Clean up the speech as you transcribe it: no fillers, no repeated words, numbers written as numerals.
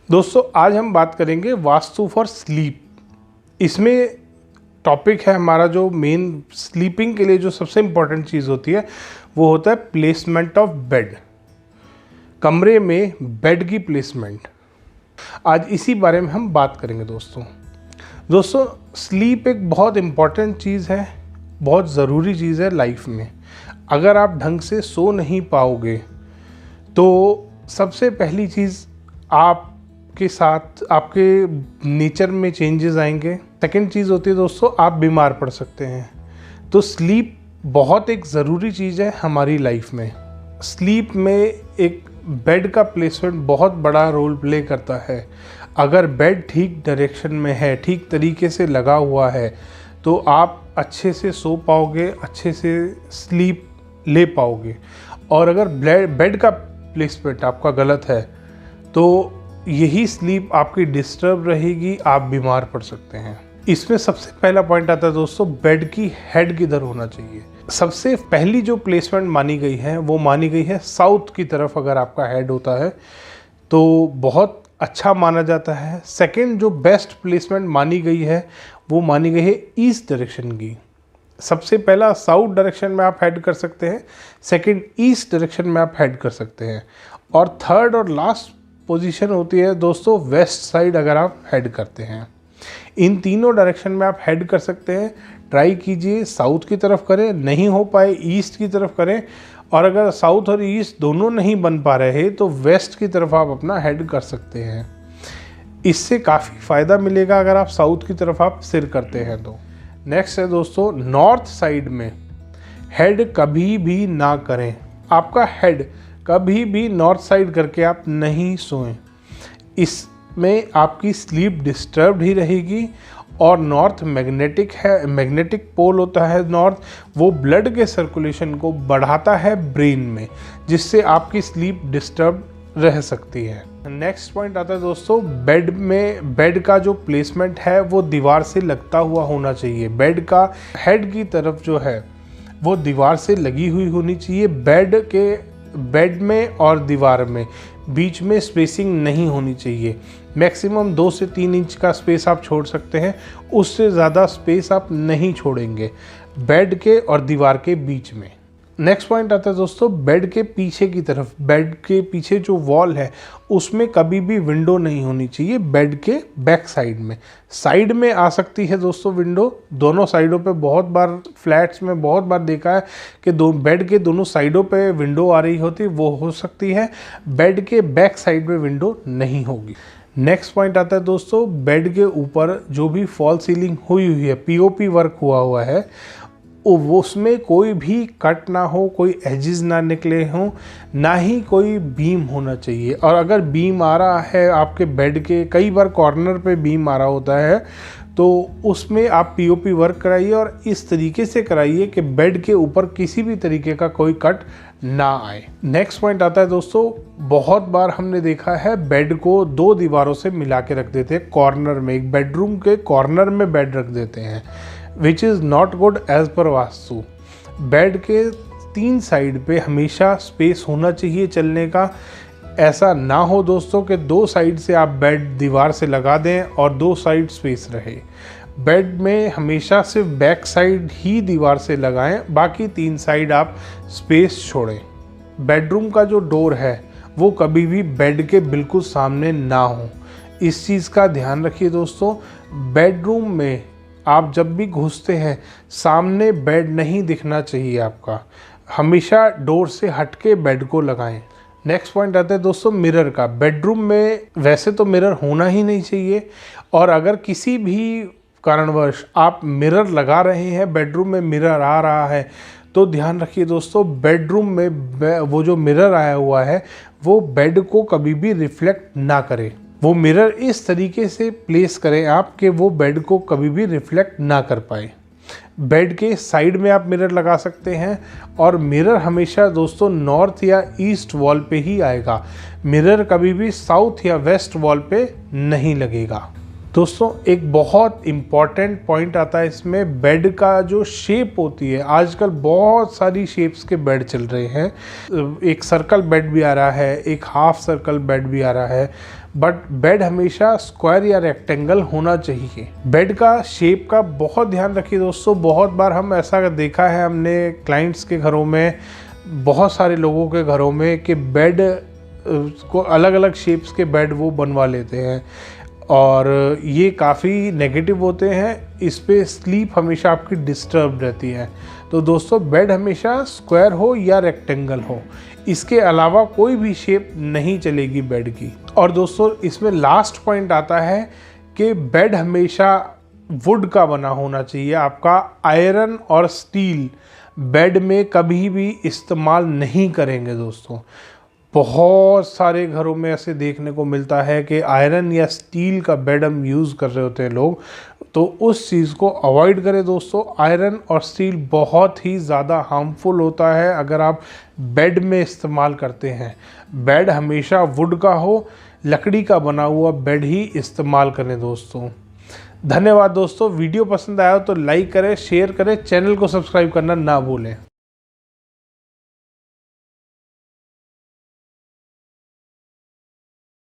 दोस्तों आज हम बात करेंगे वास्तु फॉर स्लीप। इसमें टॉपिक है हमारा जो मेन स्लीपिंग के लिए जो सबसे इम्पोर्टेंट चीज़ होती है वो होता है प्लेसमेंट ऑफ बेड। कमरे में बेड की प्लेसमेंट, आज इसी बारे में हम बात करेंगे। दोस्तों स्लीप एक बहुत इम्पॉर्टेंट चीज़ है, बहुत ज़रूरी चीज़ है लाइफ में। अगर आप ढंग से सो नहीं पाओगे तो सबसे पहली चीज़ आपके साथ आपके नेचर में चेंजेस आएंगे। सेकंड चीज़ होती है दोस्तों, आप बीमार पड़ सकते हैं। तो स्लीप बहुत एक ज़रूरी चीज़ है हमारी लाइफ में। स्लीप में एक बेड का प्लेसमेंट बहुत बड़ा रोल प्ले करता है। अगर बेड ठीक डायरेक्शन में है, ठीक तरीके से लगा हुआ है, तो आप अच्छे से सो पाओगे, अच्छे से स्लीप ले पाओगे। और अगर बेड का प्लेसमेंट आपका गलत है तो यही स्लीप आपकी डिस्टर्ब रहेगी, आप बीमार पड़ सकते हैं। इसमें सबसे पहला पॉइंट आता है दोस्तों, बेड की हेड किधर होना चाहिए। सबसे पहली जो प्लेसमेंट मानी गई है वो मानी गई है साउथ की तरफ। अगर आपका हेड होता है तो बहुत अच्छा माना जाता है। सेकंड जो बेस्ट प्लेसमेंट मानी गई है वो मानी गई है ईस्ट डायरेक्शन की। सबसे पहला साउथ डायरेक्शन में आप हेड कर सकते हैं, सेकंड ईस्ट डायरेक्शन में आप हेड कर सकते हैं, और थर्ड और लास्ट पोजीशन होती है दोस्तों वेस्ट साइड अगर आप हेड करते हैं। इन तीनों डायरेक्शन में आप हेड कर सकते हैं। ट्राई कीजिए साउथ की तरफ करें, नहीं हो पाए ईस्ट की तरफ करें, और अगर साउथ और ईस्ट दोनों नहीं बन पा रहे तो वेस्ट की तरफ आप अपना हेड कर सकते हैं। इससे काफ़ी फ़ायदा मिलेगा अगर आप साउथ की तरफ आप सिर करते हैं तो। नेक्स्ट है दोस्तों, नॉर्थ साइड में हेड कभी भी ना करें। आपका हेड कभी भी नॉर्थ साइड करके आप नहीं सोएं। इसमें आपकी स्लीप डिस्टर्ब ही रहेगी। और नॉर्थ मैग्नेटिक है, मैग्नेटिक पोल होता है नॉर्थ, वो ब्लड के सर्कुलेशन को बढ़ाता है ब्रेन में, जिससे आपकी स्लीप डिस्टर्ब रह सकती है। नेक्स्ट पॉइंट आता है दोस्तों, बेड का जो प्लेसमेंट है वो दीवार से लगता हुआ होना चाहिए। बेड का हेड की तरफ जो है वो दीवार से लगी हुई होनी चाहिए। बेड में और दीवार में बीच में स्पेसिंग नहीं होनी चाहिए। मैक्सिमम 2 से 3 इंच का स्पेस आप छोड़ सकते हैं, उससे ज़्यादा स्पेस आप नहीं छोड़ेंगे बेड के और दीवार के बीच में। नेक्स्ट पॉइंट आता है दोस्तों, बेड के पीछे की तरफ, बेड के पीछे जो वॉल है उसमें कभी भी विंडो नहीं होनी चाहिए। बेड के बैक साइड में आ सकती है दोस्तों विंडो, दोनों साइडों पे। बहुत बार फ्लैट्स में बहुत बार देखा है कि बेड के दोनों साइडों पे विंडो आ रही होती, वो हो सकती है। बेड के बैक साइड में विंडो नहीं होगी। नेक्स्ट पॉइंट आता है दोस्तों, बेड के ऊपर जो भी फॉल सीलिंग हुई है, पीओपी वर्क हुआ है, उसमें कोई भी कट ना हो, कोई एजेस ना निकले हों, ना ही कोई बीम होना चाहिए। और अगर बीम आ रहा है आपके बेड के, कई बार कॉर्नर पे बीम आ रहा होता है, तो उसमें आप पीओपी वर्क कराइए और इस तरीके से कराइए कि बेड के ऊपर किसी भी तरीके का कोई कट ना आए। नेक्स्ट पॉइंट आता है दोस्तों, बहुत बार हमने देखा है बेड को 2 दीवारों से मिला के रख देते हैं कॉर्नर में, एक बेडरूम के कॉर्नर में बेड रख देते हैं, which is not good as per vastu. Bed के 3 साइड पे हमेशा स्पेस होना चाहिए चलने का। ऐसा ना हो दोस्तों कि 2 साइड से आप बेड दीवार से लगा दें और 2 साइड स्पेस रहे। बेड में हमेशा सिर्फ बैक साइड ही दीवार से लगाएं, बाकी 3 साइड आप स्पेस छोड़ें। बेडरूम का जो डोर है वो कभी भी बेड के बिल्कुल सामने ना हो, इस चीज़ का ध्यान रखिए दोस्तों। बेडरूम में आप जब भी घुसते हैं सामने बेड नहीं दिखना चाहिए आपका, हमेशा डोर से हटके बेड को लगाएं। नेक्स्ट पॉइंट आता है दोस्तों मिरर का। बेडरूम में वैसे तो मिरर होना ही नहीं चाहिए, और अगर किसी भी कारणवश आप मिरर लगा रहे हैं, बेडरूम में मिरर आ रहा है, तो ध्यान रखिए दोस्तों, बेडरूम में वो जो मिरर आया हुआ है वो बेड को कभी भी रिफ्लेक्ट ना करे। वो मिरर इस तरीके से प्लेस करें आप कि वो बेड को कभी भी रिफ्लेक्ट ना कर पाए। बेड के साइड में आप मिरर लगा सकते हैं, और मिरर हमेशा दोस्तों नॉर्थ या ईस्ट वॉल पे ही आएगा। मिरर कभी भी साउथ या वेस्ट वॉल पे नहीं लगेगा। दोस्तों एक बहुत इम्पॉर्टेंट पॉइंट आता है इसमें, बेड का जो शेप होती है। आजकल बहुत सारी शेप्स के बेड चल रहे हैं। एक सर्कल बेड भी आ रहा है, एक हाफ सर्कल बेड भी आ रहा है, बट बेड हमेशा स्क्वायर या रेक्टेंगल होना चाहिए। बेड का शेप का बहुत ध्यान रखिए दोस्तों। बहुत बार हम ऐसा देखा है हमने क्लाइंट्स के घरों में, बहुत सारे लोगों के घरों में, कि बेड को अलग अलग शेप्स के बेड वो बनवा लेते हैं और ये काफ़ी नेगेटिव होते हैं। इस पे स्लीप हमेशा आपकी डिस्टर्ब रहती है। तो दोस्तों बेड हमेशा स्क्वायर हो या रेक्टेंगल हो, इसके अलावा कोई भी शेप नहीं चलेगी बेड की। और दोस्तों इसमें लास्ट पॉइंट आता है कि बेड हमेशा वुड का बना होना चाहिए। आपका आयरन और स्टील बेड में कभी भी इस्तेमाल नहीं करेंगे दोस्तों। बहुत सारे घरों में ऐसे देखने को मिलता है कि आयरन या स्टील का बेड हम यूज़ कर रहे होते हैं लोग, तो उस चीज़ को अवॉइड करें दोस्तों। आयरन और स्टील बहुत ही ज़्यादा हार्मफुल होता है अगर आप बेड में इस्तेमाल करते हैं। बेड हमेशा वुड का हो, लकड़ी का बना हुआ बेड ही इस्तेमाल करें दोस्तों। धन्यवाद दोस्तों। वीडियो पसंद आया हो तो लाइक करें, शेयर करें, चैनल को सब्सक्राइब करना ना भूलें।